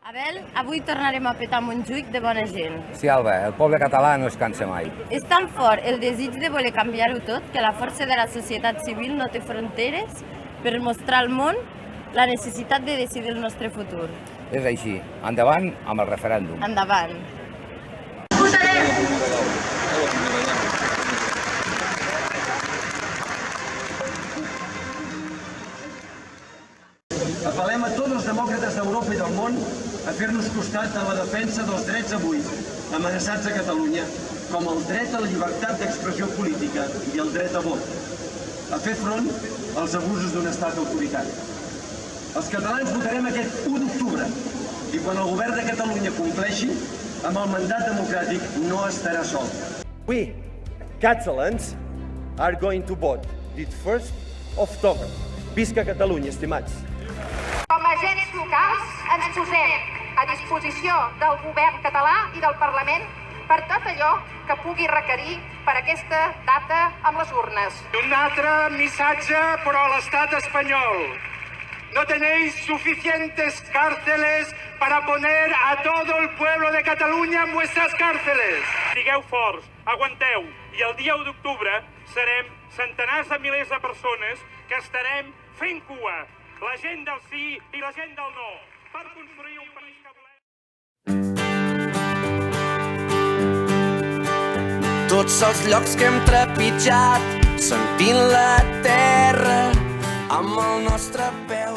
Abel, avui tornarem a petar Montjuïc de bona gent. Sí, Alba, el poble català no es cansa mai. És tan fort el desig de voler canviar-ho tot que la força de la societat civil no té fronteres per mostrar al món la necessitat de decidir el nostre futur. És així. Endavant amb el referèndum. Endavant! Apel·lem a tots els demòcrates d'Europa i del món a fer-nos costat en la defensa dels drets avui amenaçats a Catalunya, com el dret a la llibertat d'expressió política i el dret a vot, a fer front als abusos d'un estat autoritari. Els catalans votarem aquest 1 d'octubre i quan el govern de Catalunya compleixi amb el mandat democràtic no estarà sol. We, Catalans, are going to vote this 1st d'octubre. Visca Catalunya, estimats! Com a agents locals ens posem a disposició del govern català i del Parlament per tot allò que pugui requerir per aquesta data amb les urnes. Un altre missatge però a l'estat espanyol. No tenéis suficientes cárceles para poner a todo el pueblo de Cataluña en vuestras cárceles. Sigueu forts, aguanteu, i el dia 1 d'octubre serem centenars de milers de persones que estarem fent cua. La gent del sí i la gent del no, per construir un país que volem. Tots els llocs que hem trepitjat, sentint la terra amb el nostre peu.